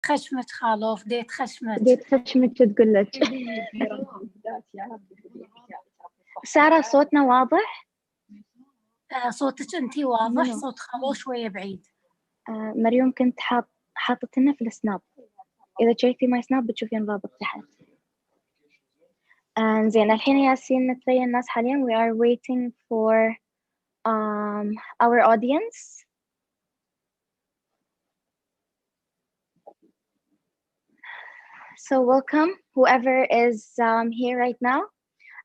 خشمت خالوف ديت خشمت شو تقول لك؟ سارة صوتنا واضح؟ صوتك أنتي واضح، صوت خالو شوية بعيد. مريم كنت حاطتنا في السناب، إذا شايفتي ماي سناب بتشوفين الرابط تحت. زين الحين ياسين نتري الناس حاليا. we are waiting for our audience. So welcome whoever is here right now.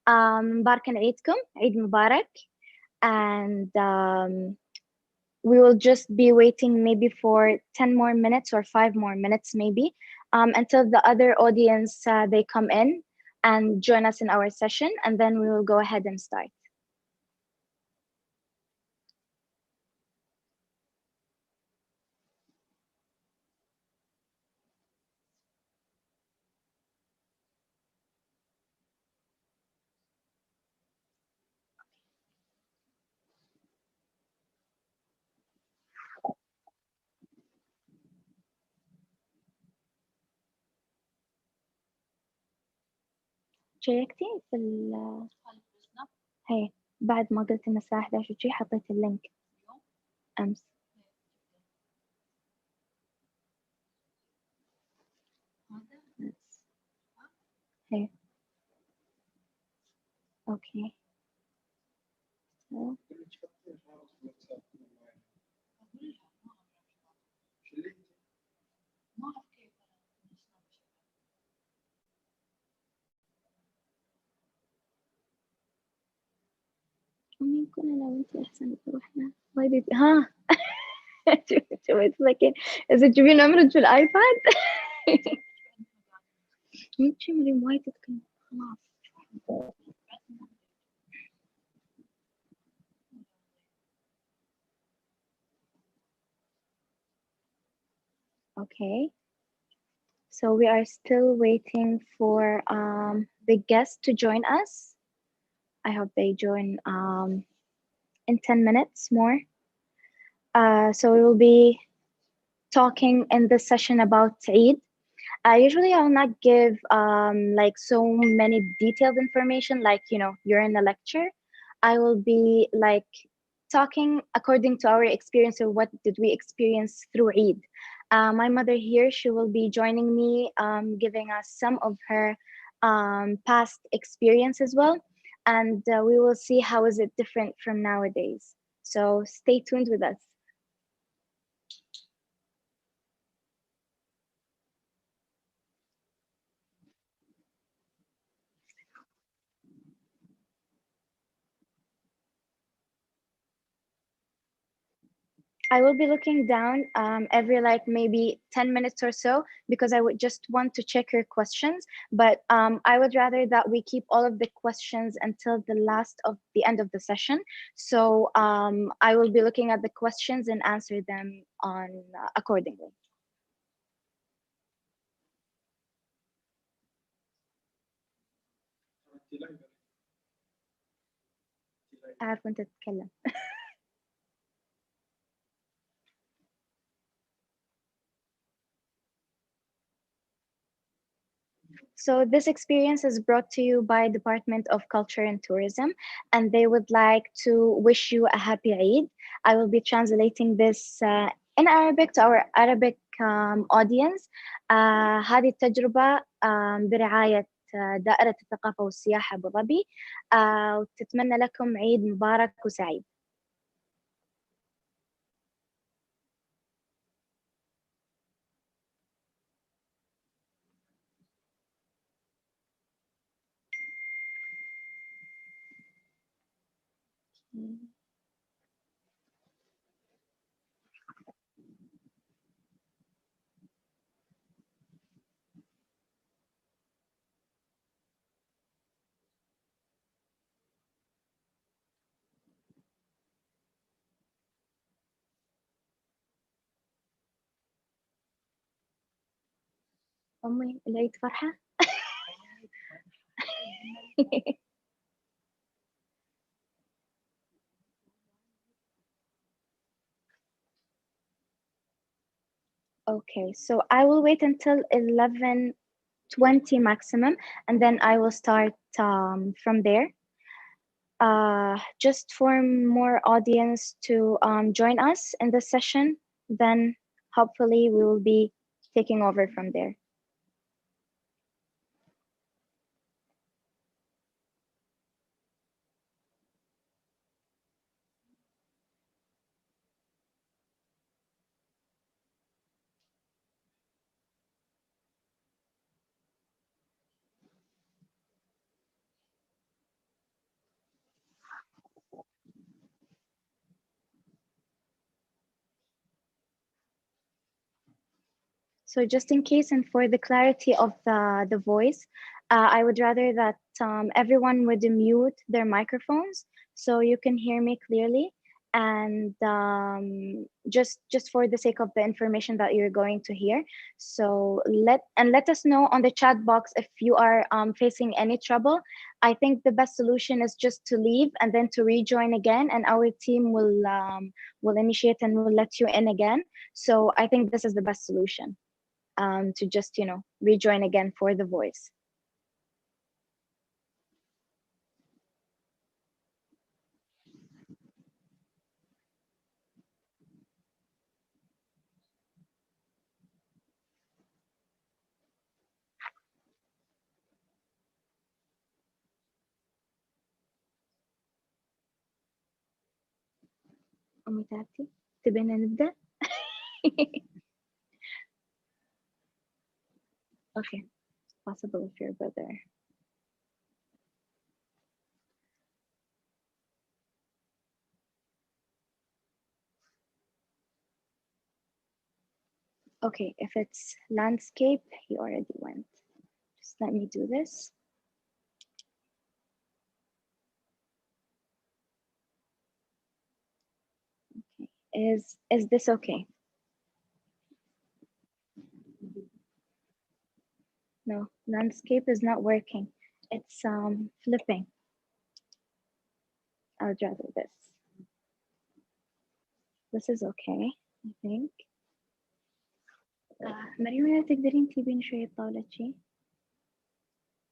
مبارك عيدكم، عيد مبارك. And we will just be waiting maybe for 10 more minutes or 5 more minutes maybe until the other audience they come in and join us in our session, and then we will go ahead and start. شيكتي في هي بعد ما قلت إن الساعة 11 وشي حطيت اللينك أمس. هي أوكي. ممكن لو أنت أحسن تروحنا وايد ها شويت لكن إذا تجيبين نمرج في الآيباد ممكن مريم وايد تتكلم خلاص. Okay, so we are still waiting for the guests to join us. I hope they join in 10 minutes more. So we will be talking in this session about Eid. Usually I will not give like so many detailed information like, you know, you're in a lecture. I will be like talking according to our experience or what did we experience through Eid. My mother here, she will be joining me, giving us some of her past experience as well. And we will see how is it different from nowadays. So stay tuned with us. I will be looking down every like maybe 10 minutes or so because I would just want to check your questions. But I would rather that we keep all of the questions until the end of the session. So I will be looking at the questions and answer them on accordingly. أعرف أنت تتكلم. So this experience is brought to you by Department of Culture and Tourism, and they would like to wish you a happy Eid. I will be translating this in Arabic to our Arabic audience. هذه التجربة برعاية دائرة الثقافة والسياحة أبو ظبي، وتتمنى لكم عيد مبارك وسعيد. أمي العيد فرحة. Okay, so I will wait until 11:20 maximum, and then I will start from there. Just for more audience to join us in this session, then hopefully we will be taking over from there. So just in case and for the clarity of the voice, I would rather that everyone would mute their microphones so you can hear me clearly. And just for the sake of the information that you're going to hear. So let us know on the chat box if you are facing any trouble. I think the best solution is just to leave and then to rejoin again, and our team will initiate and will let you in again. So I think this is the best solution. To just, rejoin again for the voice. أمي تعبتي؟ تبينا نبدأ؟ Okay, it's possible if your brother. Okay, if it's landscape, he already went. Just let me do this. Okay, is this okay? No, landscape is not working. It's flipping. I would rather this. This is okay, I think. مريم تقدرين تجيبين شوية طاولة شي؟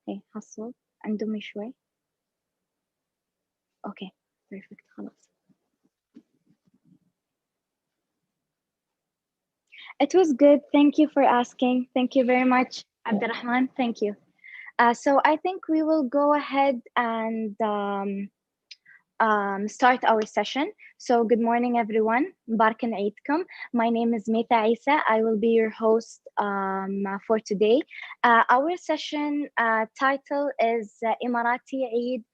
هي هالصوت عندهم شوي. Okay, perfect. خلاص. It was good. Thank you for asking. Thank you very much, Abdurrahman. Thank you. So I think we will go ahead and start our session. So good morning, everyone. مبارك عيدكم. My name is Maitha Essa. I will be your host for today. Our session title is Emirati Eid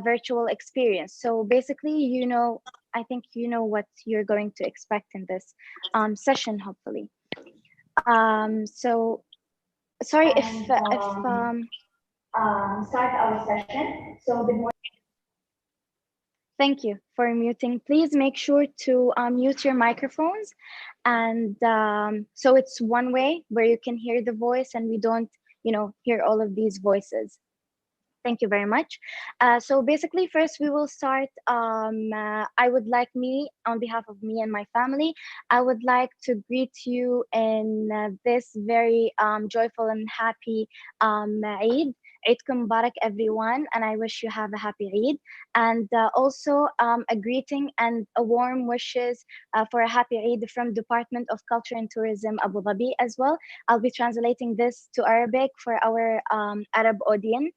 Virtual Experience. So basically, I think you know what you're going to expect in this session, hopefully. So sorry if start our session. So good morning. Thank you for muting. Please make sure to mute your microphones. And so it's one way where you can hear the voice and we don't, hear all of these voices. Thank you very much. So basically, first we will start. I would like on behalf of me and my family, I would like to greet you in this very joyful and happy Eid. Eidkum Mubarak, everyone, and I wish you have a happy Eid. And also a greeting and a warm wishes for a happy Eid from Department of Culture and Tourism, Abu Dhabi as well. I'll be translating this to Arabic for our Arab audience.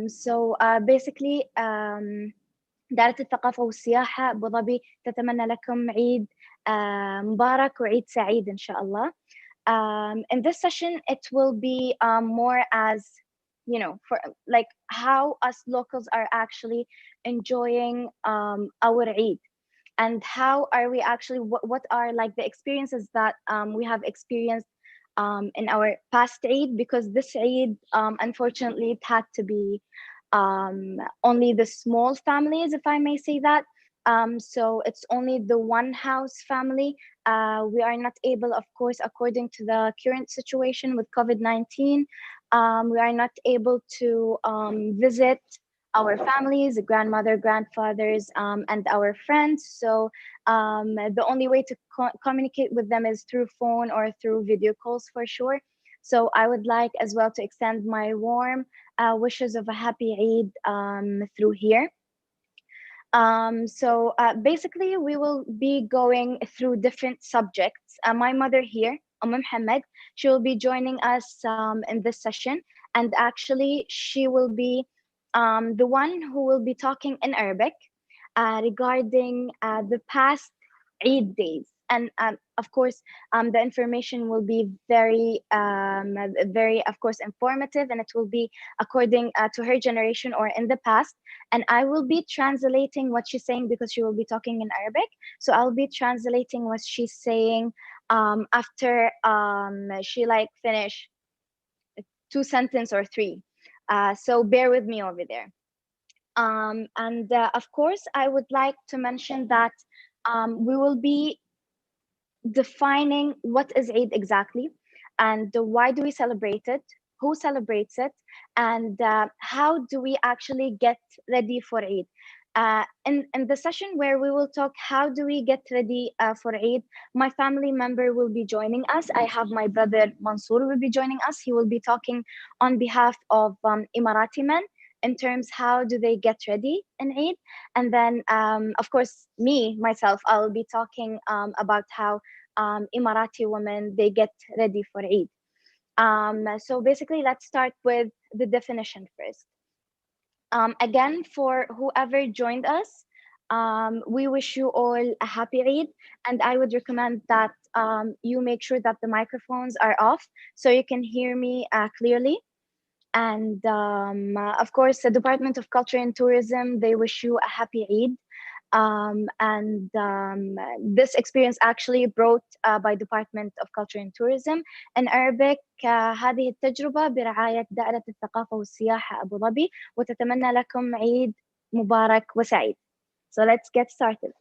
So basically دائرة الثقافة والسياحة أبو ظبي تتمنى لكم عيد مبارك وعيد سعيد إن شاء الله. In this session, it will be more as, for like how us locals are actually enjoying our Eid, and how are we actually, what are like the experiences that we have experienced in our past Eid, because this Eid, unfortunately, it had to be only the small families, if I may say that. So it's only the one house family. We are not able, of course, according to the current situation with COVID-19, we are not able to visit our families, grandmother, grandfathers, and our friends. So The only way to communicate with them is through phone or through video calls for sure. So I would like as well to extend my warm wishes of a happy Eid through here. So basically, we will be going through different subjects. My mother here, Muhammad, she will be joining us in this session. And actually, she will be the one who will be talking in Arabic regarding the past Eid days. And of course, the information will be very, of course, informative, and it will be according to her generation or in the past. And I will be translating what she's saying because she will be talking in Arabic. So I'll be translating what she's saying after she like finish 2 sentences or 3. So bear with me over there. And of course, I would like to mention that we will be defining what is Eid exactly, and why do we celebrate it, who celebrates it, and how do we actually get ready for Eid. In the session where we will talk how do we get ready for Eid, my family member will be joining us. I have my brother Mansour will be joining us. He will be talking on behalf of Emirati men in terms how do they get ready in Eid. And then, of course, myself, I'll be talking about how Emirati women, they get ready for Eid. So basically, let's start with the definition first. Again, for whoever joined us, we wish you all a happy Eid, and I would recommend that you make sure that the microphones are off so you can hear me clearly. And of course, the Department of Culture and Tourism, they wish you a happy Eid. This experience actually brought by Department of Culture and Tourism in Arabic. هذه التجربة برعاية دائرة الثقافة والسياحة أبو ظبي، وتتمنى لكم عيد مبارك وسعيد. So let's get started.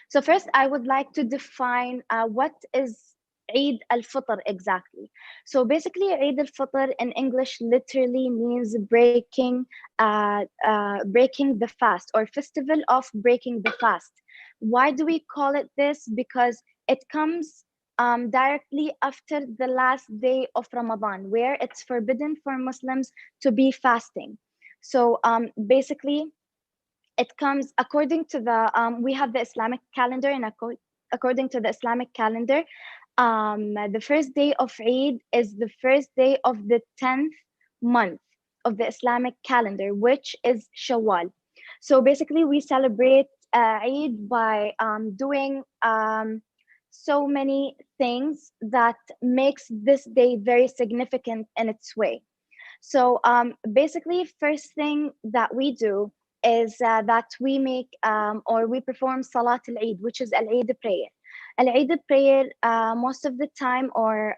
So first, I would like to define what is Eid al-Fitr exactly. So basically, Eid al-Fitr in English literally means breaking the fast, or festival of breaking the fast. Why do we call it this? Because it comes directly after the last day of Ramadan, where it's forbidden for Muslims to be fasting. So basically, it comes according to the we have the Islamic calendar, and according to the Islamic calendar, the first day of Eid is the first day of the 10th month of the Islamic calendar, which is Shawwal. So basically, we celebrate Eid by doing so many things that makes this day very significant in its way. So basically, first thing that we do is that we make or we perform Salat al-Eid, which is al-Eid prayer. Al-Eid prayer, most of the time, or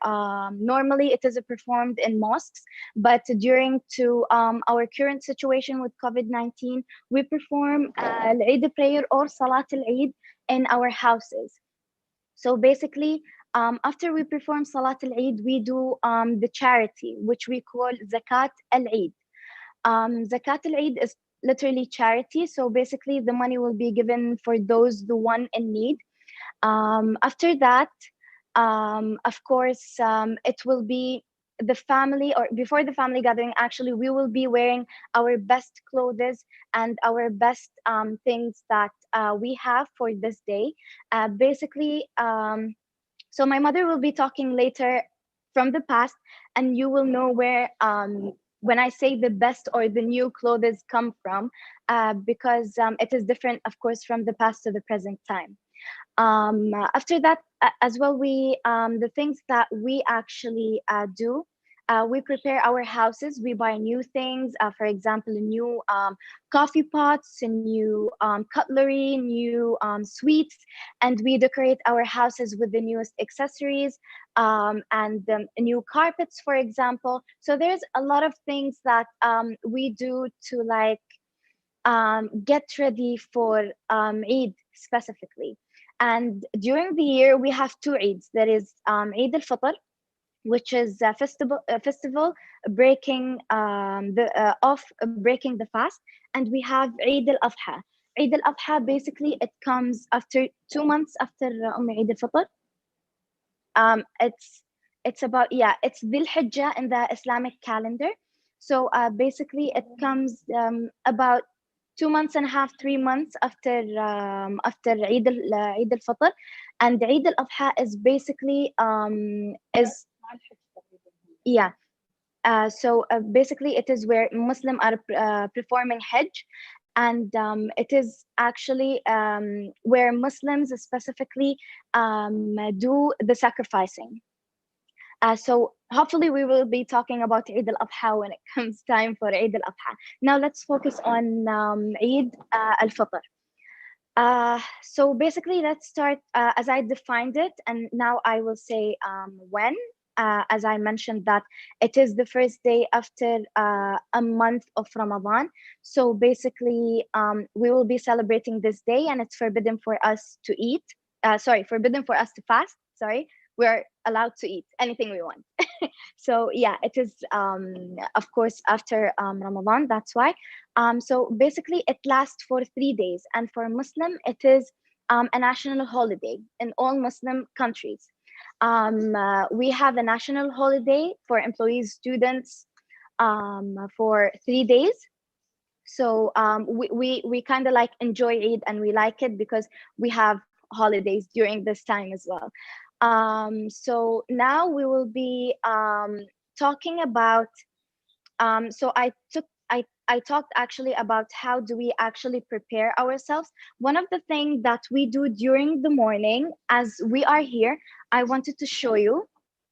normally it is performed in mosques, but during to our current situation with COVID-19, we perform Al-Eid prayer or Salat al-Eid in our houses. So basically, after we perform Salat al-Eid, we do the charity, which we call Zakat al-Eid. Zakat al-Eid is literally charity. So basically, the money will be given for those the one in need. After that, of course, it will be the family, or before the family gathering, actually, we will be wearing our best clothes and our best things that we have for this day. Basically, so my mother will be talking later from the past, and you will know where when I say the best or the new clothes come from, because it is different, of course, from the past to the present time. After that, as well, we the things that we actually do, we prepare our houses. We buy new things, for example, new coffee pots, new cutlery, new sweets, and we decorate our houses with the newest accessories and new carpets, for example. So there's a lot of things that we do to like get ready for Eid specifically. And during the year, we have 2 Eids. There is Eid al-Fitr, which is a festival breaking breaking the fast, and we have Eid al-Adha. Eid al-Adha, basically it comes after 2 months after Eid al-Fitr. It's about, yeah, it's Dhul Hijjah in the Islamic calendar. So basically it comes about 2 months and a half, 3 months after Eid al-Fitr. And Eid al-Adha is basically yeah. So basically it is where Muslims are performing Hajj, and it is actually where Muslims specifically do the sacrificing. So hopefully we will be talking about Eid al-Adha when it comes time for Eid al-Adha. Now let's focus on Eid al-Fitr. So basically let's start as I defined it, and now I will say when. As I mentioned that it is the first day after a month of Ramadan. So basically we will be celebrating this day, and it's forbidden for us to eat. Forbidden for us to fast. We're allowed to eat anything we want. So yeah, it is of course after Ramadan, that's why. So basically it lasts for 3 days, and for Muslim it is a national holiday in all Muslim countries. We have a national holiday for employees, students for 3 days. So we kind of like enjoy Eid, and we like it because we have holidays during this time as well. So now we will be talking about, so I talked actually about how do we actually prepare ourselves. One of the things that we do during the morning as we are here, I wanted to show you.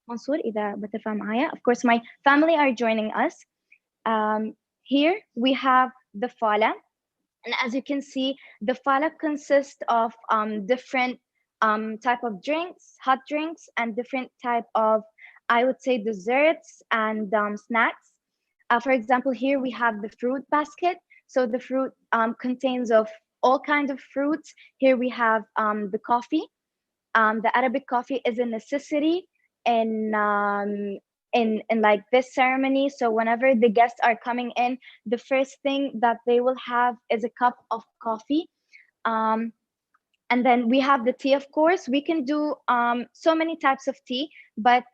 Mansour, إذا بتفهم معايا. Of course, my family are joining us. Here we have the fala. And as you can see, the fala consists of different type of drinks, hot drinks, and different type of, I would say, desserts and snacks. For example, here we have the fruit basket. So the fruit contains of all kinds of fruits. Here we have the coffee. The Arabic coffee is a necessity in like this ceremony. So whenever the guests are coming in, the first thing that they will have is a cup of coffee. And then we have the tea, of course. We can do so many types of tea, but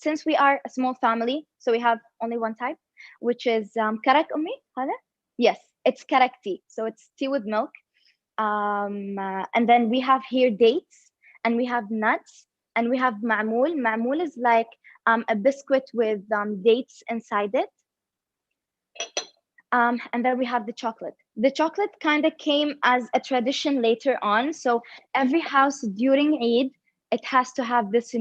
since we are a small family, so we have only one type, which is karak ummi. Yes, it's karak tea. So it's tea with milk. And then we have here dates, and we have nuts, and we have ma'mool. Ma'mool is like a biscuit with dates inside it. And then we have the chocolate. The chocolate kind of came as a tradition later on. So every house during Eid, it has to have this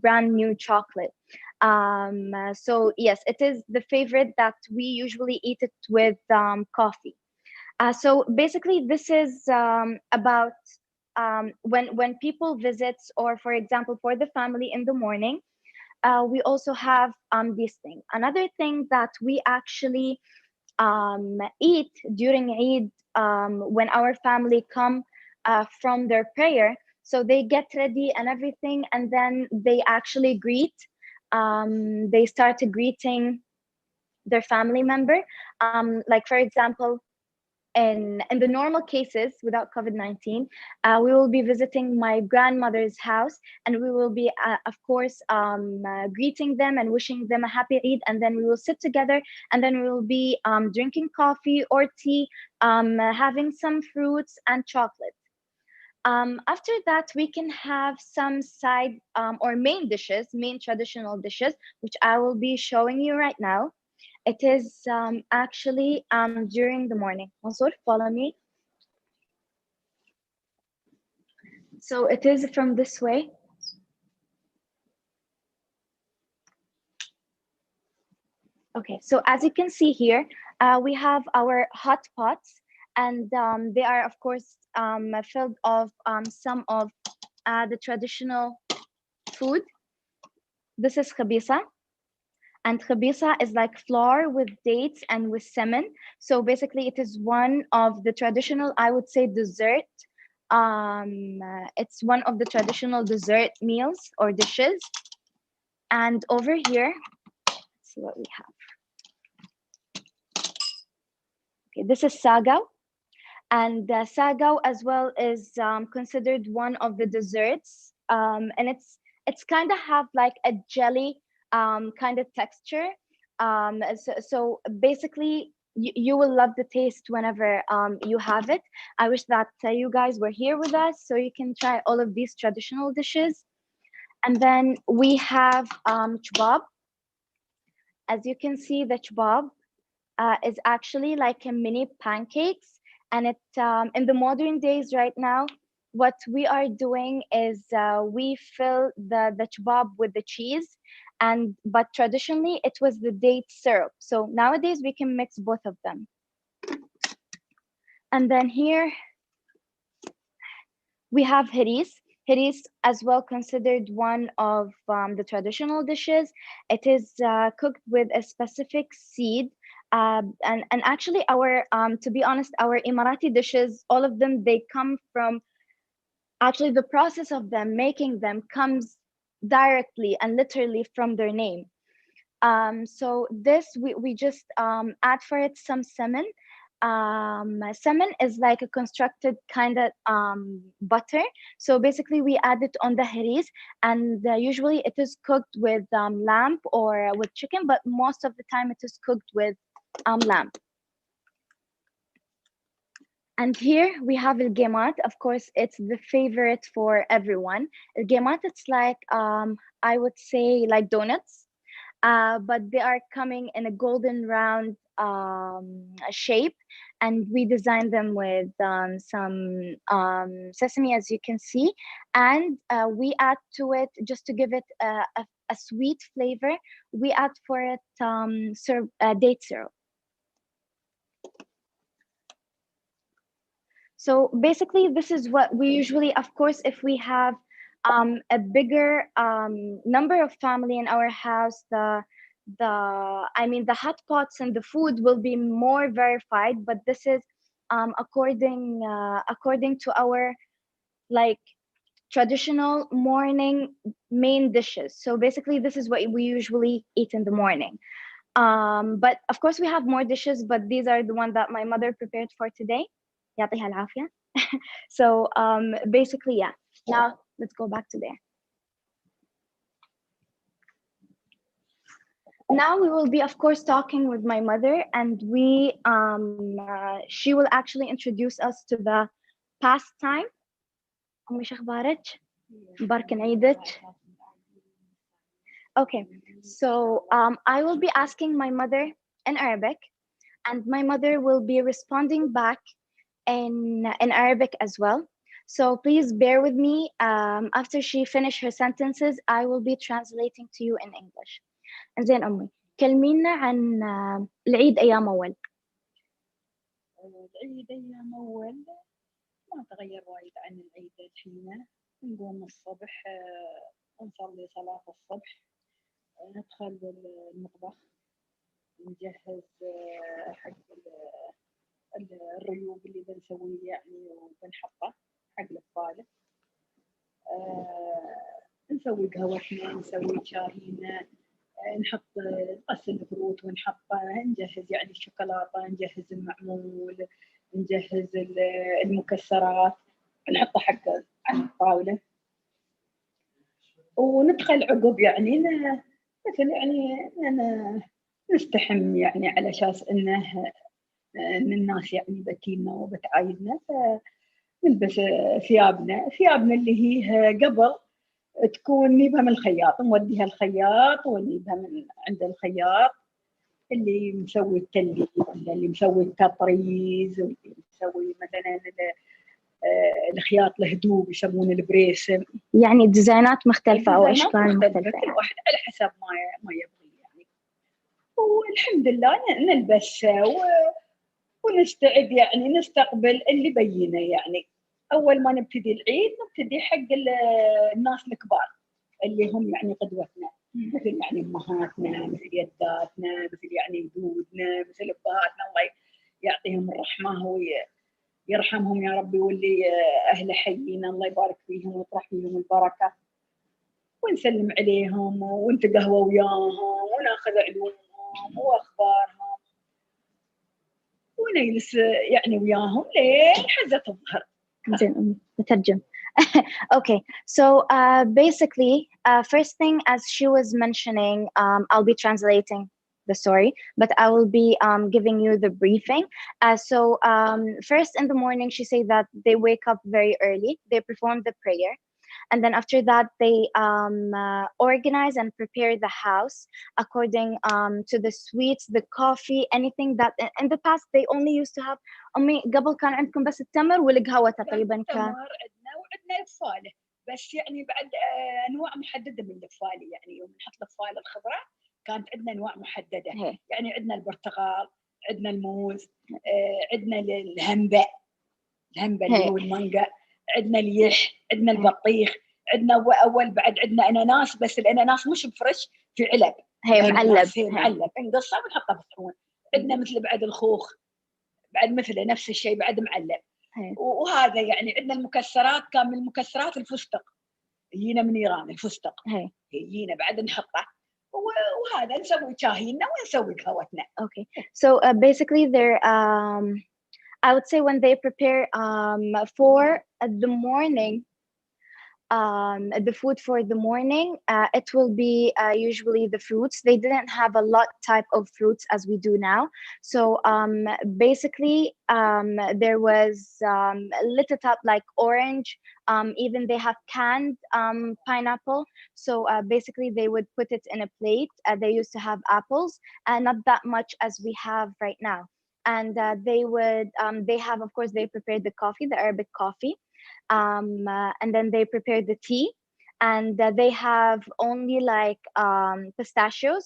brand new chocolate. So yes, it is the favorite that we usually eat it with coffee. So basically this is about when people visits, or for example, for the family in the morning, we also have this thing. Another thing that we actually eat during Eid when our family come from their prayer. So they get ready and everything, and then they actually greet. They start greeting their family member. Like for example, in the normal cases without COVID-19, we will be visiting my grandmother's house, and we will be, of course, greeting them and wishing them a happy Eid, and then we will sit together, and then we will be drinking coffee or tea, having some fruits and chocolate. After that, we can have some side or main traditional dishes, which I will be showing you right now. It is actually during the morning. Mansour, follow me. So it is from this way. Okay, so as you can see here, we have our hot pots, and they are, of course, filled of some of the traditional food. This is khabisa. And khabisa is like flour with dates and with semen. So basically it is one of the traditional, I would say, dessert. It's one of the traditional dessert meals or dishes. And over here, let's see what we have. Okay, this is saga. And sagao as well is considered one of the desserts, and it's kind of have like a jelly kind of texture. So basically, you will love the taste whenever you have it. I wish that you guys were here with us so you can try all of these traditional dishes. And then we have chubab. As you can see, the chubab is actually like a mini pancakes, and it in the modern days right now, what we are doing is we fill the chubab with the cheese, but traditionally it was the date syrup. So nowadays we can mix both of them. And then here we have haris. Haris as well considered one of the traditional dishes. It is cooked with a specific seed. And actually our to be honest, our Emirati dishes, all of them, they come from, actually the process of them making them comes directly and literally from their name. So this we just add for it some semen. Semen is like a constructed kind of butter. So basically we add it on the haris, and usually it is cooked with lamb or with chicken, but most of the time it is cooked with lamb. And here we have القيمات. Of course, it's the favorite for everyone. القيمات, it's like I would say like donuts, but they are coming in a golden round shape, and we designed them with some sesame, as you can see, and we add to it, just to give it a sweet flavor, we add for it date syrup. So basically, this is what we usually, of course, if we have a bigger number of family in our house, the hot pots and the food will be more verified. But this is according to our like traditional morning main dishes. So basically, this is what we usually eat in the morning. But of course, we have more dishes, but these are the ones that my mother prepared for today. يعطيها العافية. So basically, yeah. Now let's go back to there. Now we will be, of course, talking with my mother, and she will actually introduce us to the pastime. أمي شو أخبارك؟ مبارك عيدك. Okay, so I will be asking my mother in Arabic, and my mother will be responding back in Arabic as well. So please bear with me. After she finishes her sentences, I will be translating to you in English. زين أمي، كلمينا عن العيد أيام أول. العيد أيام أول ما تغير وايد عن العيد الحين. نقوم الصبح نصلي صلاة الصبح، ندخل المطبخ، نجهز حق الريوق اللي بنسويه يعني وبنحطه حق الفطار. نسوي قهوتنا، نسوي شاهينا، نحط نغسل الفروت ونحطه، نجهز يعني الشوكولاتة، نجهز المعمول، نجهز المكسرات، نحطه حق على الطاولة، وندخل عقب يعني مثل يعني نستحم يعني على أساس إن الناس يعني بتينا وبتعايدنا، فنلبس ثيابنا اللي هي قبل تكون نجيبها من الخياط، نوديها الخياط ونجيبها من عند الخياط اللي مسوي التلي، اللي مسوي التطريز، واللي مسوي مثلا الخياط الهدوم يسمونه البريسم، يعني ديزاينات مختلفة أو أشكال مختلفة، كل واحد على حسب ما يبغي يعني. والحمد لله نلبس ونستعد يعني نستقبل اللي بينا يعني. أول ما نبتدي العيد نبتدي حق الناس الكبار اللي هم يعني قدوتنا، مثل يعني أمهاتنا، مثل يداتنا، مثل يعني جدودنا، مثل أبهاتنا، الله يعطيهم الرحمة ويرحمهم يا ربي، واللي أهل حينا الله يبارك فيهم ويطرح فيهم البركة، ونسلم عليهم ونتقهوى وياهم وناخذ علومهم وأخبارهم، ونجلس يعني وياهم لين حزة الظهر. زين نترجم. Okay, so basically, first thing, as she was mentioning, I'll be translating the story, but I will be giving you the briefing. So first in the morning, she said that they wake up very early, they perform the prayer, and then after that they organize and prepare the house according to the sweets, the coffee, anything that in the past they only used to have. أمي قبل كان عندكم بس التمر والقهوة تقريبا كان. عندنا وعندنا الفالة، بس يعني بعد انواع محدده من الفالة، يعني يوم نحط الفالة الخضراء كانت عندنا انواع محدده. يعني عندنا البرتقال، عندنا الموز، عندنا الهنبة اللي هو المانجا، عندنا اليح، عندنا البطيخ، عندنا اول بعد عندنا اناناس، بس الاناناس مش بفرش، في علب معلب نقصه ونحطه في الصحون. عندنا مثل بعد الخوخ بعد مثله نفس الشيء بعد معلب. وهذا يعني عندنا المكسرات، كان من المكسرات الفستق، يجينا من ايران الفستق، يجينا بعد نحطه، وهذا نسوي شاهينا ونسوي قهوتنا. Okay, so basically they're I would say when they prepare for the morning, the food for the morning, it will be usually the fruits. They didn't have a lot type of fruits as we do now. So basically there was lit it up like orange, even they have canned pineapple. So basically they would put it in a plate. They used to have apples, not that much as we have right now. And they would, they have, of course, they prepared the coffee, the Arabic coffee. And then they prepare the tea, and they have only like pistachios,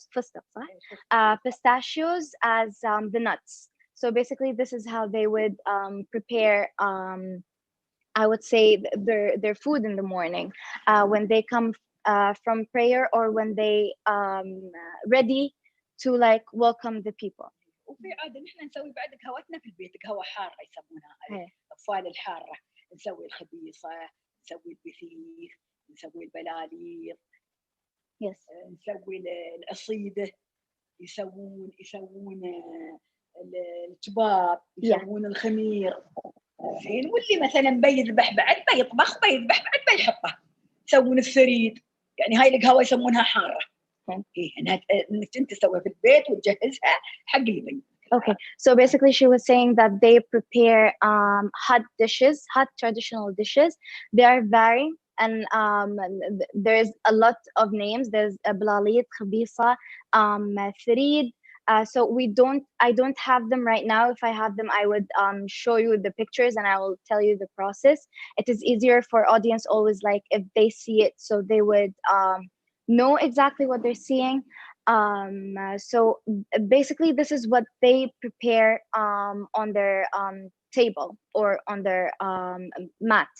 pistachios as the nuts. So basically this is how they would prepare, I would say, their food in the morning when they come from prayer, or when they ready to like welcome the people. وفي عادة نحن نسوي بعد قهوتنا في البيت، قهوة حارة يسمونها، الأطفال الحارة. نسوي الخبيصة، نسوي البثيث، نسوي البلاليط، نسوي العصيدة، يسوون الكباب، يسوون الخمير. زين، واللي مثلا بيذبح بعد بيطبخ، بيذبح بعد بيحطه، يسوون الثريد. يعني هاي القهوة يسمونها حارة. انك انت تسويها في البيت وتجهزها حق اللي بي. Okay, so basically she was saying that they prepare hot dishes, hot traditional dishes. They are varying, and there's a lot of names. There's balalit, khabisa, tharid. So I don't have them right now. If I have them, I would show you the pictures and I will tell you the process. It is easier for audience always, like if they see it, so they would know exactly what they're seeing. So basically this is what they prepare on their table or on their mat.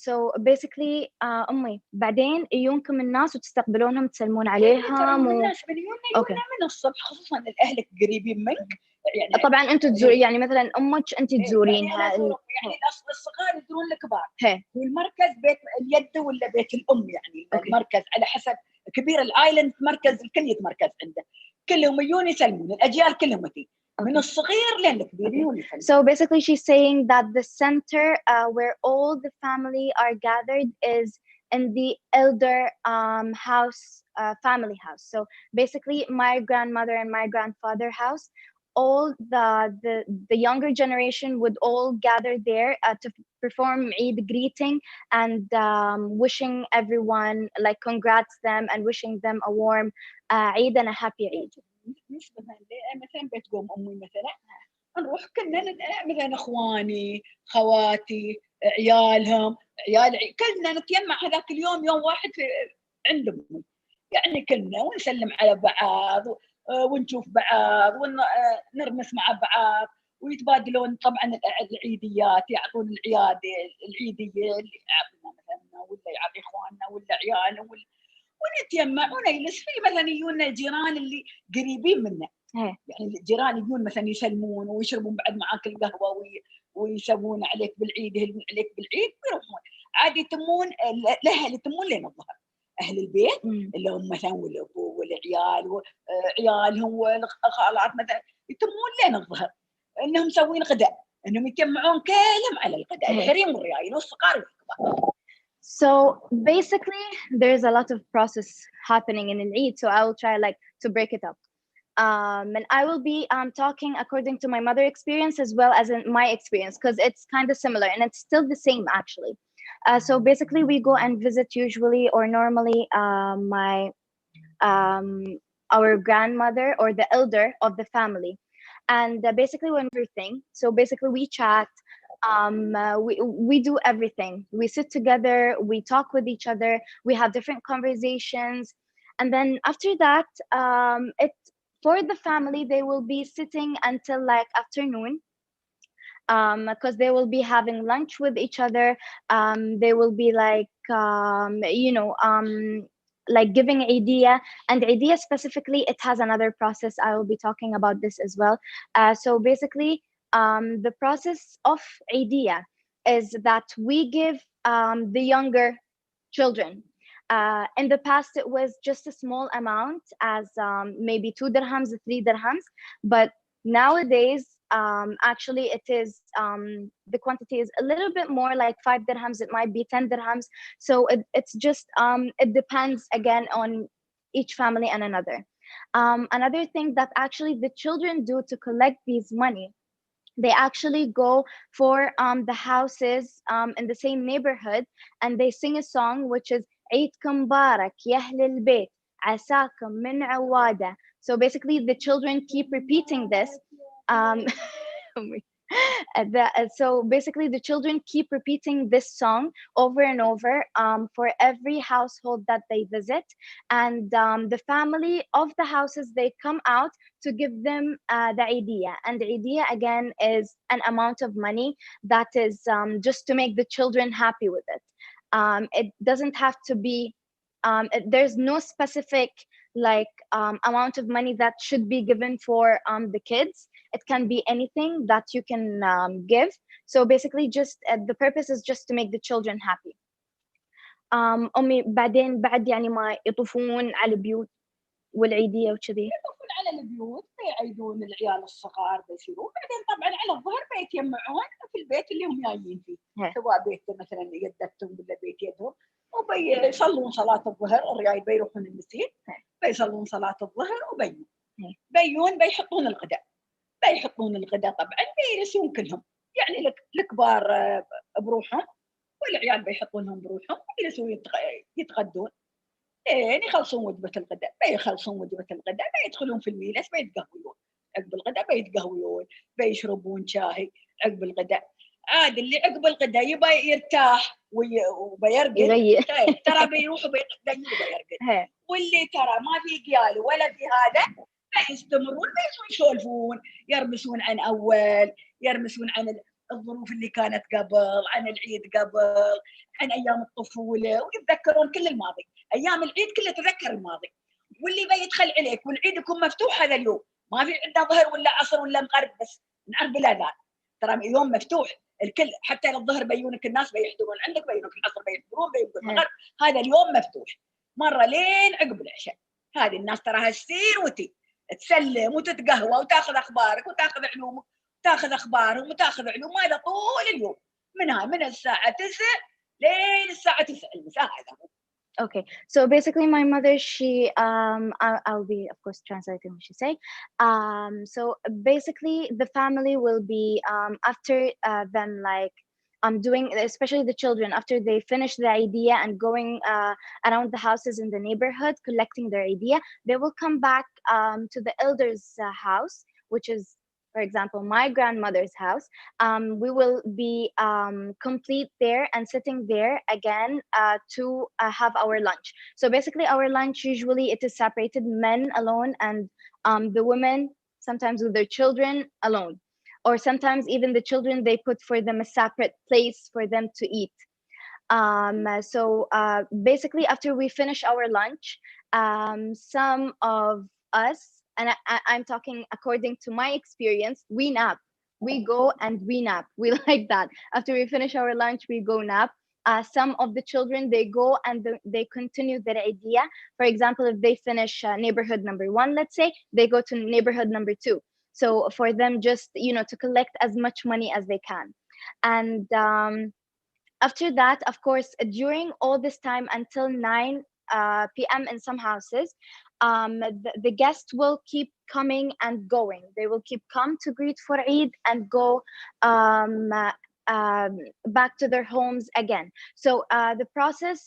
So basically أمي بعدين يجونكم الناس وتستقبلونهم تسلمون عليهم الناس يجونا من الصبح، خصوصا الأهل القريبين منك. يعني طبعا أنتوا تزورين، يعني مثلا أمك أنت تزورينها، يعني الصغار يزورون الكبار. والمركز بيت اليد ولا بيت الأم، يعني المركز على حسب كبير الآيلاند، مركز الكل يتمركز عنده، كلهم يجون يسلمون، الأجيال كلهم تي من الصغير لين الكبير. So basically she's saying that the center where all the family are gathered is in the elder house, family house. So basically my grandmother and my grandfather house, all the younger generation would all gather there to perform Eid greeting and wishing everyone, like congrats them and wishing them a warm Eid and a happy Eid. مثلا بيت قوم أمي مثلا نروح كلنا، مثلا إخواني خواتي عيالهم كلنا نتجمع هذاك اليوم، يوم واحد عند أمي، يعني كلنا ونسلم على بعض ونشوف بعض ونرمس مع بعض، ويتبادلون طبعا العيديات، يعطون العيدية اللي يعطينا مثلا، ولا يعطي إخواننا ولا عيالهم، ونتجمع ونجلس في مثلا يجونا الجيران اللي قريبين منا. يعني الجيران يجون مثلا يسلمون ويشربون بعد معاك القهوة ويسوون عليك بالعيد، يهلون عليك بالعيد ويروحون. عادي يتمون الأهل يتمون لين الظهر، أهل البيت اللي هم مثلا والأبو والعيال وعيالهم والخالات مثلا يتمون لين الظهر. انهم مسوين غداء، انهم يجمعون كلهم على الغداء، الحريم والريايل والصغار والكبار. So basically, there's a lot of process happening in Eid, so I will try like to break it up. And I will be talking according to my mother experience as well as in my experience, because it's kind of similar and it's still the same actually. So basically, we go and visit usually or normally our grandmother or the elder of the family, and basically when we're thing. So basically, we chat. We do everything. We sit together, we talk with each other, we have different conversations, and then after that, for the family, they will be sitting until like afternoon, because they will be having lunch with each other. They will be like like giving idea, and idea specifically, it has another process. I will be talking about this as well. So basically, the process of idea is that we give the younger children. In the past, it was just a small amount, as maybe 2 dirhams, 3 dirhams, but nowadays, actually, it is the quantity is a little bit more, like 5 dirhams. It might be 10 dirhams. So it's just it depends again on each family and another. Another thing that actually the children do to collect these money, they actually go for the houses in the same neighborhood, and they sing a song which is عيدكم مبارك يا أهل البيت عساكم من عوادة. So basically, the children keep repeating this. So basically, the children keep repeating this song over and over for every household that they visit, and the family of the houses, they come out to give them the idea, and the idea again is an amount of money that is just to make the children happy with it. It doesn't have to be there's no specific like amount of money that should be given for the kids. It can be anything that you can give. So basically, just the purpose is just to make the children happy. أمي بعدين بعد يعني ما يطوفون على البيوت والعيدية وكذي. يطوفون على البيوت، بيعيدون العيال الصغار بيصيرون، بعدين طبعا على الظهر بيتجمعون في البيت اللي هم جايين فيه، سواء بيت مثلا يدتهم ولا بيت يدهم، وبيصلون صلاة الظهر. الرجال بيروحون المسجد، بيصلون صلاة الظهر وبيون بيحطون الغداء. طبعا بيجلسون كلهم، يعني الكبار بروحهم والعيال بيحطونهم بروحهم، يجلسون يتغدون يخلصون وجبة الغداء. بيدخلون في الميلس، بيتقهوون عقب الغداء، بيشربون شاي عقب الغداء. عاد اللي عقب الغداء يبى يرتاح وبيرقد، ترى بيروحوا بيرقد. واللي ترى ما في قيال ولا في هذا، بيستمرون يسولفون، يرمسون عن أول، يرمسون عن الظروف اللي كانت قبل، عن العيد قبل، عن أيام الطفولة، ويتذكرون كل الماضي. أيام العيد كله تذكر الماضي، واللي بيدخل عليك والعيد يكون مفتوح هذا اليوم، ما في عندنا ظهر ولا عصر ولا مغرب، بس نعرف بالأذان. ترى يوم مفتوح الكل، حتى الظهر بيونك الناس بيحضرون عندك، بيونك العصر بيحضرون، بيونك المغرب. هذا اليوم مفتوح مرة لين عقب العشاء. هذه الناس تراها تسير تسلم وتتقهوى وتاخذ أخبارك وتاخذ علومك، تاخذ أخبارهم وتاخذ علوم. هذا طول اليوم، من الساعة 9 لين الساعة 9 المساء. هذا Okay, so basically my mother, she I'll be of course translating what she say. So basically the family will be after them like doing, especially the children, after they finish the idea and going around the houses in the neighborhood collecting their idea, they will come back to the elders' house, which is, for example, my grandmother's house. We will be complete there and sitting there again to have our lunch. So basically our lunch, usually it is separated, men alone and the women sometimes with their children alone. Or sometimes even the children, they put for them a separate place for them to eat. So basically after we finish our lunch, some of us, and I'm talking according to my experience, we nap. We go and we nap. We like that. After we finish our lunch, we go nap. Some of the children, they go and they continue their idea. For example, if they finish neighborhood number 1, let's say, they go to neighborhood number 2. So for them, just, you know, to collect as much money as they can. And after that, of course, during all this time until 9 p.m. in some houses, the guests will keep coming and going. They will keep come to greet for Eid and go back to their homes again. So the process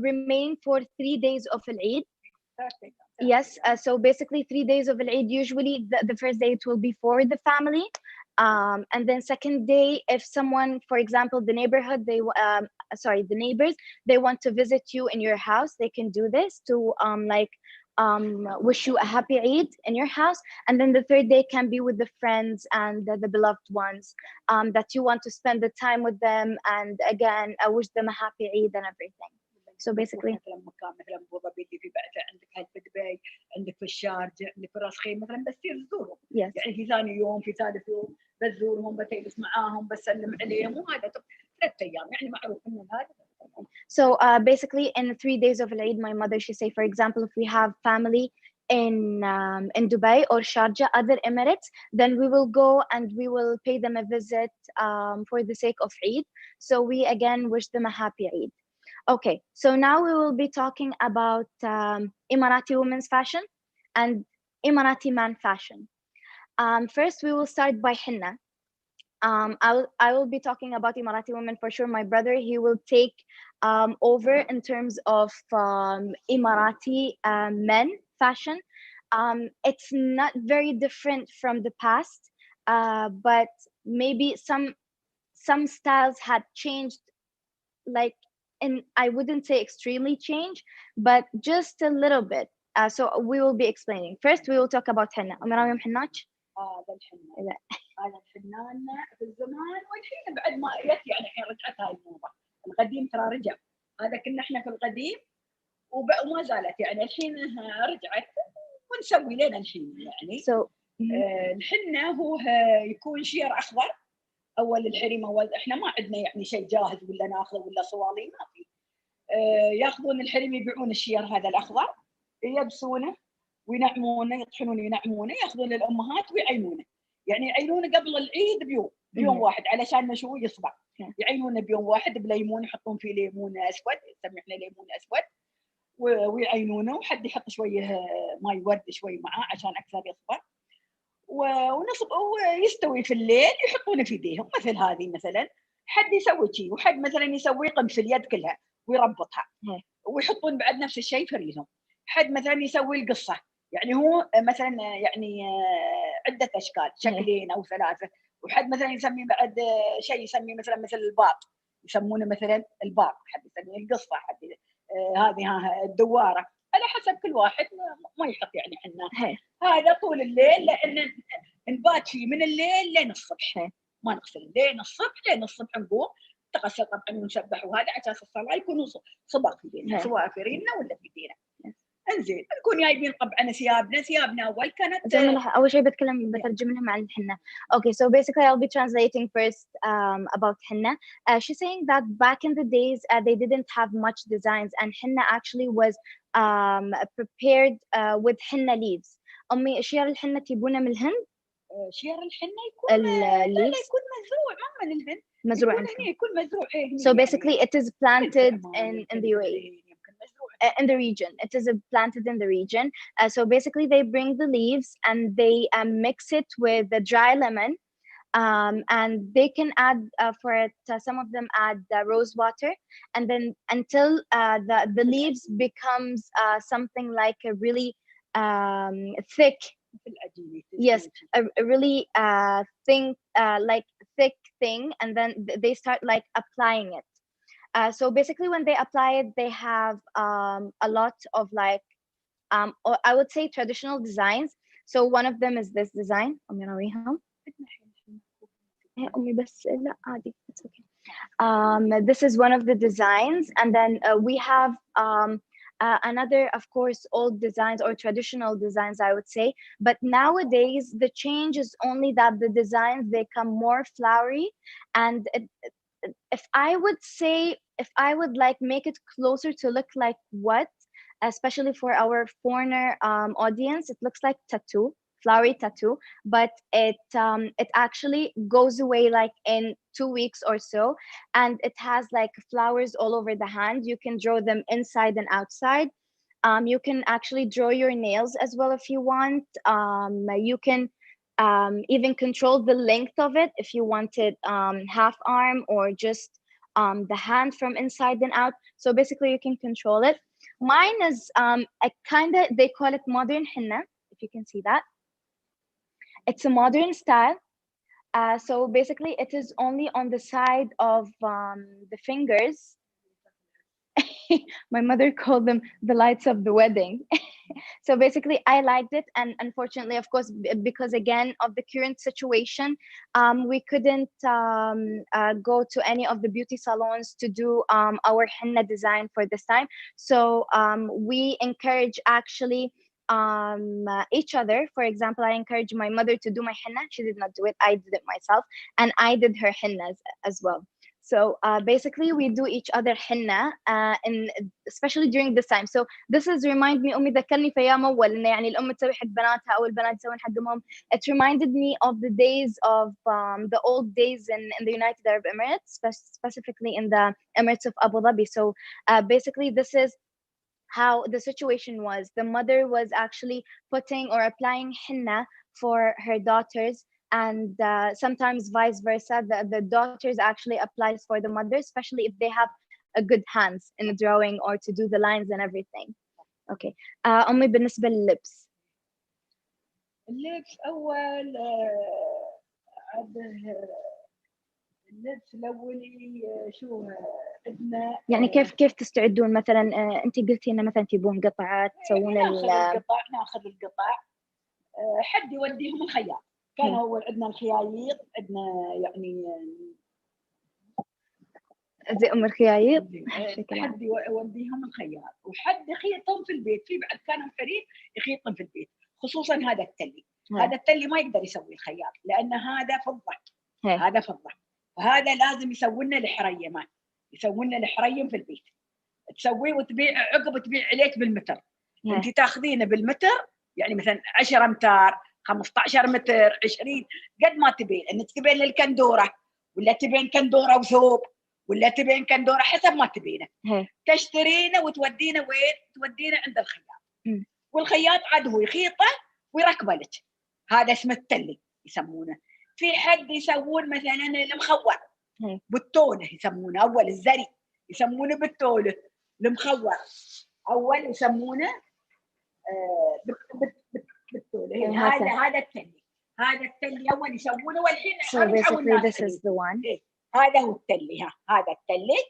remain for 3 days of Eid. Yes, so basically 3 days of Eid. Usually the first day it will be for the family. And then second day, if someone, for example, the neighborhood, the neighbors, they want to visit you in your house, they can do this to wish you a happy Eid in your house. And then the third day can be with the friends and the beloved ones that you want to spend the time with them, and again, I wish them a happy Eid and everything. So basically مثلا مكان مثلا ابو ظبي اللي في بعثه، عندك هاي في دبي، عندك في الشارجه، عندك في راس خيم مثلا، بس تصير تزورهم. yes. يعني في ثاني يوم، في ثالث يوم بزورهم، بتجلس معاهم، بسلم عليهم، وهذا 3 ايام يعني معروف انه هذا. So basically in 3 days of Eid, my mother, she say, for example, if we have family in Dubai or Sharjah, other Emirates, then we will go and we will pay them a visit for the sake of Eid. So we again wish them a happy Eid. Okay, so now we will be talking about Emirati women's fashion and Emirati man fashion. First, we will start by henna. I will be talking about Emirati women for sure. My brother, he will take over in terms of Emirati men fashion. It's not very different from the past, but maybe some styles had changed, like, and I wouldn't say extremely changed, but just a little bit. So we will be explaining. First, we will talk about henna. أميرة محناج. هذا الحنان، هذا الحنان في الزمان، والحين بعد ما جت يعني الحين رجعت هاي الموضة. القديم ترى رجع، هذا كنا احنا في القديم وما زالت يعني الحين رجعت ونسوي لنا الحين يعني. الحنة هو يكون شير أخضر. أول الحريم، أول إحنا ما عندنا يعني شيء جاهز ولا ناخذه ولا صوالي، ما في. ياخذون الحريم يبيعون الشير هذا الأخضر، يلبسونه وينعمونه، يطحنونه ينعمونه، ياخذون للأمهات ويعينونه. يعني يعينونه قبل العيد بيوم واحد، علشان نشوه يصبح. يعينونه بيوم واحد بليمون، يحطون فيه ليمون أسود، نسميه احنا ليمون أسود، ويعينونه، وحد يحط شوية ماء ورد شوي معاه عشان أكثر يصبر. ونصب ويستوي في الليل، يحطونه في يديهم. مثل هذه مثلا حد يسوي شيء، وحد مثلا يسوي قمش في اليد كلها ويربطها، ويحطون بعد نفس الشيء في ريلهم. حد مثلا يسوي القصة، يعني هو مثلا يعني عدة أشكال، شكلين أو 3. وحد مثلا يسمي بعد شيء، يسمي مثلا مثل الباق، يسمونه مثلا الباق، حد يسميه القصة، حد هذه الدوارة، على حسب كل واحد ما يحط يعني حنا. هذا طول الليل، لأن نبات فيه من الليل لين الصبح، ما نغسل لين الصبح، لين الصبح نقوم نغسل طبعا ونسبح، وهذا عشان الصلاة يكونوا صبغ في يدينا، سواء في ريلنا ولا في يدينا. انزين نكون جايبين طبعا ثيابنا اول كانت اول شيء بترجم لهم عن الحنة. Okay, so basically I'll be translating first about henna. She's saying that back in the days they didn't have much designs, and henna actually was prepared with henna leaves. أمي شير الحنة تجيبونه من الهند. شير الحنة يكون يكون مزروع، ما من الهند، مزروع يكون مزروع. So basically it is planted in the UAE. In the region, it is planted in the region. So basically they bring the leaves and they mix it with the dry lemon, and they can add for it, some of them add rose water, and then until the leaves becomes something like a really thick, yes, a really thin, like thick thing, and then they start like applying it. So basically when they apply it, they have a lot of like or I would say traditional designs. So one of them is this design. It's okay. This is one of the designs, and then we have another, of course, old designs or traditional designs, I would say. But nowadays the change is only that the designs, they come more flowery, and if I would like make it closer to look like what, especially for our foreigner audience, it looks like tattoo. flowery tattoo, but it actually goes away like in 2 weeks or so, and it has like flowers all over the hand. You can draw them inside and outside. You can actually draw your nails as well if you want. You can even control the length of it if you wanted half arm or just the hand from inside and out. So basically you can control it. Mine is a kind of, they call it modern henna, if you can see that. It's a modern style. So basically it is only on the side of the fingers. My mother called them the lights of the wedding. So basically I liked it, and unfortunately, of course, because again of the current situation, we couldn't go to any of the beauty salons to do our henna design for this time. So we encourage actually each other. For example, I encourage my mother to do my henna. She did not do it, I did it myself, and I did her hennas as well. So basically we do each other henna, and especially during this time. So this is remind me, أمي ذكرني في أيام أول إنه يعني الأم تسوي حق بناتها أو البنات يسوون حق أمهم. It reminded me of the days of the old days in the United Arab Emirates, specifically in the Emirates of Abu Dhabi. So basically this is how the situation was. The mother was actually putting or applying henna for her daughters, and sometimes vice versa, the daughters actually applies for the mother, especially if they have a good hands in the drawing or to do the lines and everything. Okay. أمي بالنسبة لللبس. اللبس أول اللبس الأولي شو عندنا يعني كيف تستعدون مثلا؟ أنت قلتي إنه مثلا تجيبون قطعات تسوون ناخذ القطع حد يوديهم الخياط. كان أول عندنا الخيايط، عندنا يعني زي أم الخيايط، حد يوديهم الخياط وحد يخيطهم في البيت. في بعد كانوا حريم يخيطهم في البيت، خصوصا هذا التلي. هذا التلي ما يقدر يسوي الخياط لأن هذا فضة، هذا فضة، وهذا لازم يسوي لنا الحريمات، يسوي لنا الحريم في البيت، تسويه وتبيع عقب تبيع عليك بالمتر. أنت تاخذينه بالمتر، يعني مثلا 10 أمتار 15 متر 20 قد ما تبين. انك تبين للكندوره ولا تبين كندوره وثوب ولا تبين كندوره حسب ما تبينه. تشترينه وتودينه وين؟ تودينه عند الخياط. والخياط عاد هو يخيطه ويركبه لك. هذا اسمه التلي يسمونه. في حد يسوون مثلا المخور بالتونه يسمونه، اول الزري يسمونه بالتونه، المخور اول يسمونه بالتولة. هذا التلي، هذا التلي أول يسوونه، والحين basically this is the one. هذا هو التلي. هذا التلي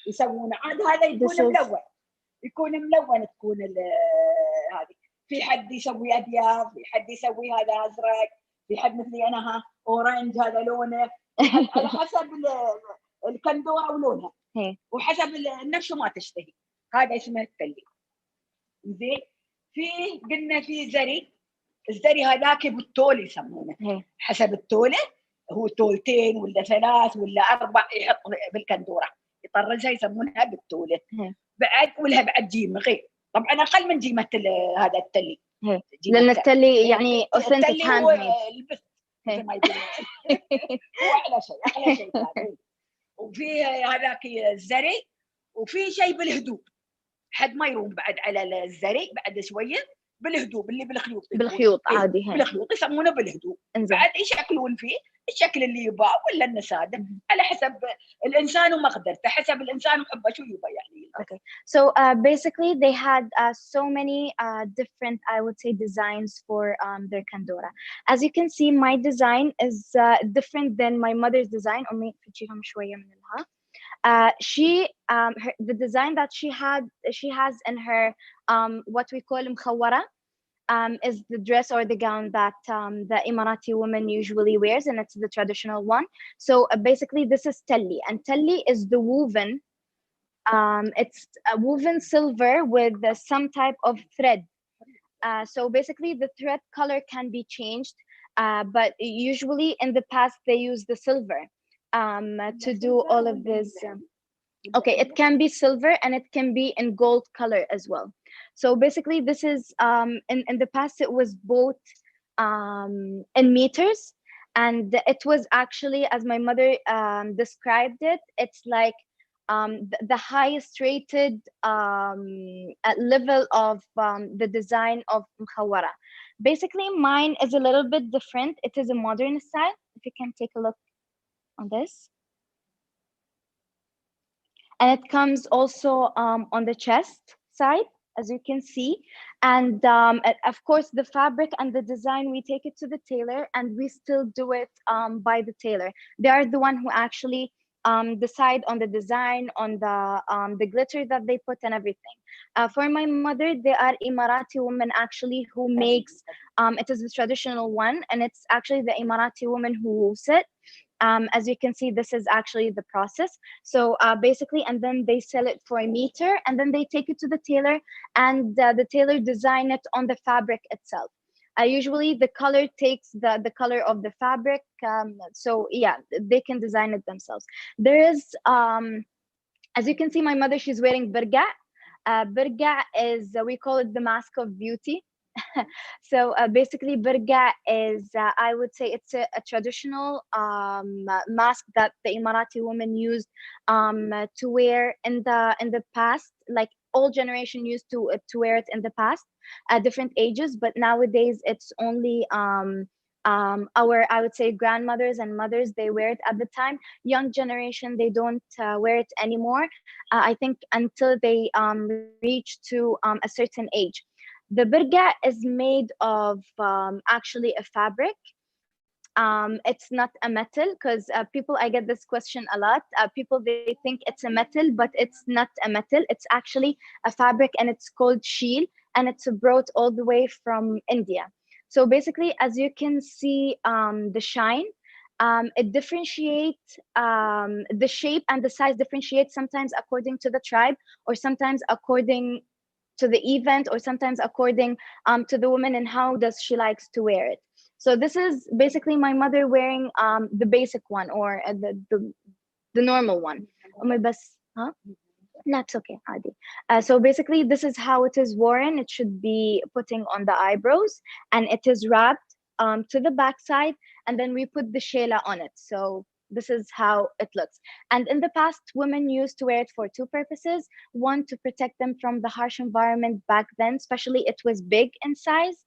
يسوونه. عاد هذا يكون ملون، يكون ملون تكون هذه. في حد يسوي أبيض، في حد يسوي هذا أزرق، في حد مثلي أنا أورنج هذا لونه، على حسب الكندورة ولونها وحسب النفس ما تشتهي. هذا اسمه التلي. زين. في قلنا في زري، الزري هذاك بالتول يسمونه. حسب التوله، هو تولتين ولا 3 ولا 4 يحط بالكندوره يطرزها يسمونها بالتوله. بعد ولها بعد جيمه غير، طبعا اقل من جيمه هذا التلي، لان التلي يعني التلي هو البس زي ما يقولون. هو اعلى شيء ثاني. وفي هذاك الزري، وفي شيء بالهدوء، حد ما يروم بعد على الزري بعد شويه بالهدوء، اللي بالخيوط عادي. بالخيوط يسمونه بالهدوء. بعد يشكلون فيه الشكل اللي يبغاه ولا النساده، على حسب الانسان ومقدرته، حسب الانسان وحبه شو يبغى يعني. Okay, so basically they had so many different, I would say, designs for their kandora. As you can see, my design is different than my mother's design. أمي تجيهم شوية منها. The design that she has in her what we call مخورة is the dress or the gown that the Emirati woman usually wears, and it's the traditional one. So basically this is telli, and telli is the woven, it's a woven silver with some type of thread. So basically the thread color can be changed, but usually in the past they use the silver to do all of this. Okay, it can be silver and it can be in gold color as well. So basically this is in the past it was both in meters. And it was actually, as my mother described it, it's like the highest rated level of the design of Mukhawara. Basically, mine is a little bit different. It is a modern style. If you can take a look on this. And it comes also on the chest side, as you can see. And of course, the fabric and the design, we take it to the tailor and we still do it by the tailor. They are the one who actually decide on the design, on the glitter that they put and everything. For my mother, they are Emirati women actually who makes, it is the traditional one, and it's actually the Emirati woman who weaves it. As you can see, this is actually the process. So basically, and then they sell it for a meter, and then they take it to the tailor, and the tailor design it on the fabric itself. Usually the color takes the color of the fabric. So yeah, they can design it themselves. There is, as you can see, my mother, she's wearing birga. Birga is, we call it the mask of beauty. So basically birga is, I would say it's a traditional mask that the Emirati women used to wear in the past, like all generation used to wear it in the past at different ages, but nowadays it's only our, I would say, grandmothers and mothers, they wear it at the time. Young generation, they don't wear it anymore. I think until they reach to a certain age. The birga is made of actually a fabric. It's not a metal, because people, I get this question a lot. People, they think it's a metal, but it's not a metal. It's actually a fabric, and it's called sheel, and it's brought all the way from India. So basically, as you can see, the shine, it differentiates, the shape and the size differentiates sometimes according to the tribe, or sometimes according to the event, or sometimes according to the woman and how does she likes to wear it. So this is basically my mother wearing the basic one, or the normal one. Huh? That's okay, Adi. So basically, this is how it is worn. It should be putting on the eyebrows, and it is wrapped to the back side, and then we put the shela on it. So this is how it looks. And in the past, women used to wear it for two purposes. One, to protect them from the harsh environment back then, especially it was big in size,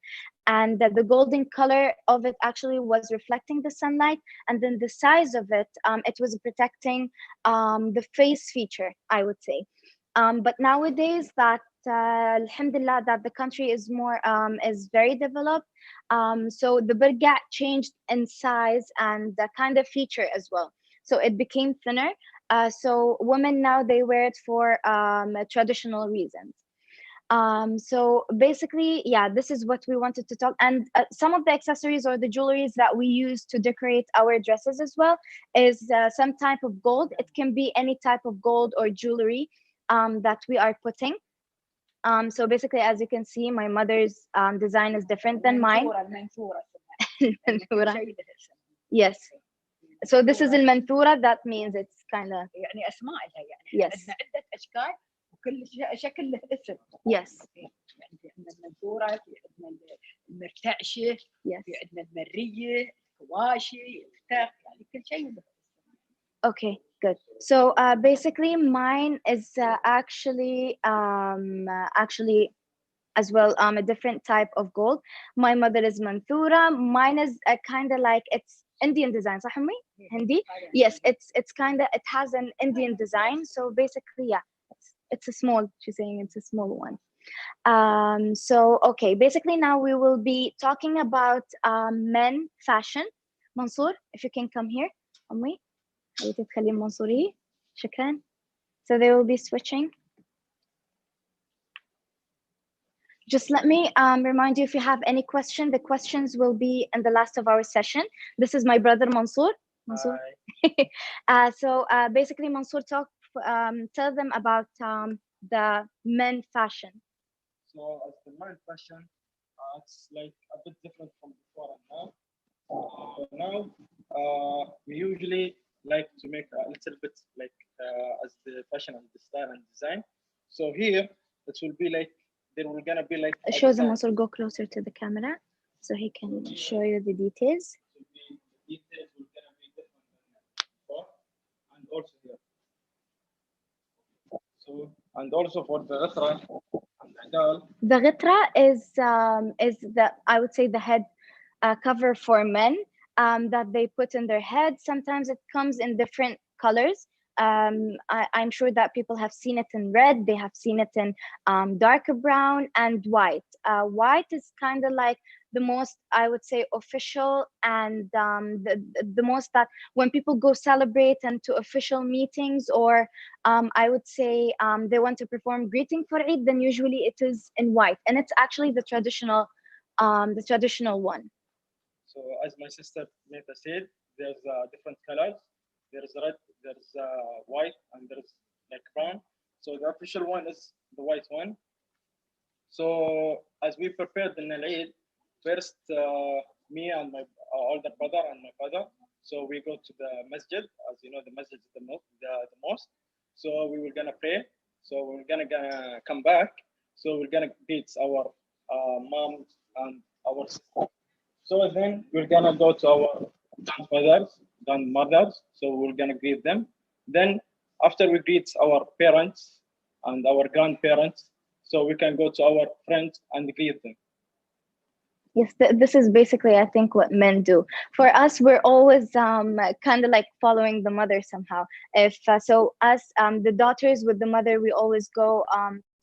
and the golden color of it actually was reflecting the sunlight. And then the size of it, it was protecting the face feature, I would say. But nowadays that, alhamdulillah, that the country is more, is very developed. So the birga changed in size and the kind of feature as well. So it became thinner. So women now, they wear it for traditional reasons. So basically, yeah, this is what we wanted to talk. And some of the accessories or the jewelries that we use to decorate our dresses as well is some type of gold. It can be any type of gold or jewelry that we are putting. So basically, as you can see, my mother's design is different than mine. Yes. So this is المنثورة. That means it's kind of يعني أسماء لها يعني. Yes. عندنا عدة أشكال وكل شكل له اسم. Yes. يعني في عندنا المنثورة، في عندنا المرتعشة، Yes. في عندنا المرية، الكواشي، الفتق، يعني كل شيء له. Okay, good. So basically, mine is actually as well a different type of gold. My mother is manthura. Mine is kind of like, it's Indian design. صح أمي؟ Hindi? Yes, it's kind of, it has an Indian design. So basically, yeah, it's a small. She's saying it's a small one. So okay, basically now we will be talking about men fashion. Mansour, if you can come here, أمي. تخلي منصوري. شكرا. So they will be switching. Just let me remind you, if you have any question, the questions will be in the last of our session. This is my brother Mansour. Mansour. So basically, Mansour, tell them about the men fashion. So as the men fashion, it's like a bit different from before and now. Now we usually like to make a little bit like as the fashion and the style and design. So here it will be like, there will gonna be like Shows them also, go closer to the camera. so he can show you the details. So the details will gonna be different than before, and also here. So and also for the ghitra and adal. The ghitra is the, I would say, the head cover for men that they put in their head. Sometimes it comes in different colors. I'm sure that people have seen it in red, they have seen it in darker brown and white. White is kind of like the most, I would say, official, and the most that when people go celebrate and to official meetings, or I would say they want to perform greeting for Eid, then usually it is in white, and it's actually the traditional one. So as my sister Maitha said, there's different colors. There's red, there's white, and there's like brown. So the official one is the white one. So as we prepared in Eid, first me and my older brother and my father, so we go to the masjid. As you know, the masjid is the mosque. So we were gonna pray. So we're gonna come back. So we're gonna greet our mom and our sister. So then we're gonna go to our grandmothers. So we're gonna greet them. Then after we greet our parents and our grandparents, so we can go to our friends and greet them. Yes, this is basically, I think, what men do. For us, we're always kind of like following the mother somehow. If so, us the daughters with the mother, we always go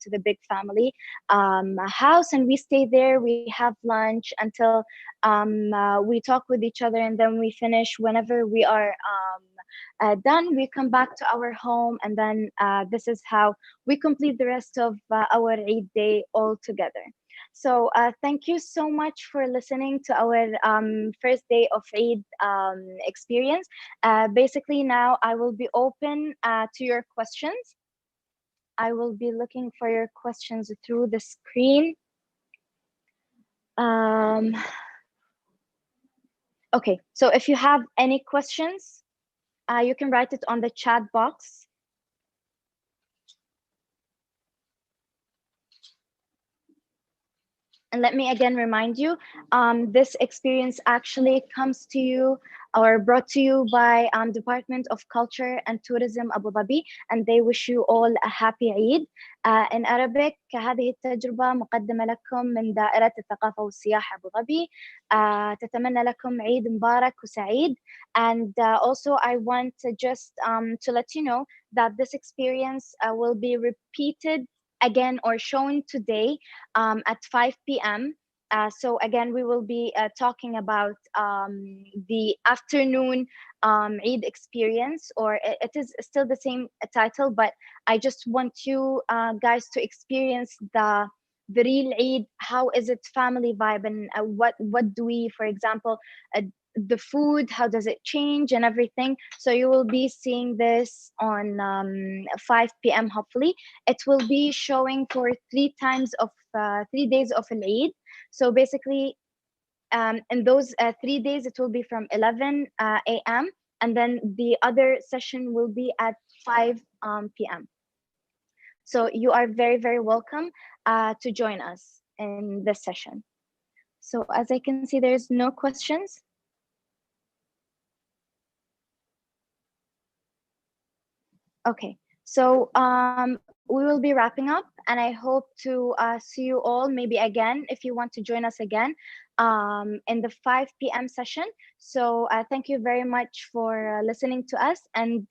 to the big family house, and we stay there. We have lunch until we talk with each other, and then we finish. Whenever we are done, we come back to our home, and then this is how we complete the rest of our Eid day all together. So thank you so much for listening to our first day of Eid experience. Basically, now I will be open to your questions. I will be looking for your questions through the screen. Okay, so if you have any questions, you can write it on the chat box. And let me again remind you, this experience actually comes to you or brought to you by Department of Culture and Tourism Abu Dhabi, and they wish you all a happy Eid. In Arabic, هذه التجربة مقدمة لكم من دائرة الثقافة والسياحة أبو ظبي. تتمنى لكم عيد مبارك وسعيد. And also I want to just to let you know that this experience will be repeated again or shown today at 5 p.m. So again, we will be talking about the afternoon Eid experience, or it is still the same title, but I just want you guys to experience the real Eid. How is it family vibe, and what do we, for example, the food, how does it change and everything. So you will be seeing this on 5 p.m. hopefully. It will be showing for 3 days of an Eid. So basically in those 3 days it will be from 11 a.m. and then the other session will be at 5 p.m. So you are very, very welcome to join us in this session. So as I can see, there's no questions. Okay, so we will be wrapping up, and I hope to see you all maybe again if you want to join us again in the 5 p.m. session. So thank you very much for listening to us, and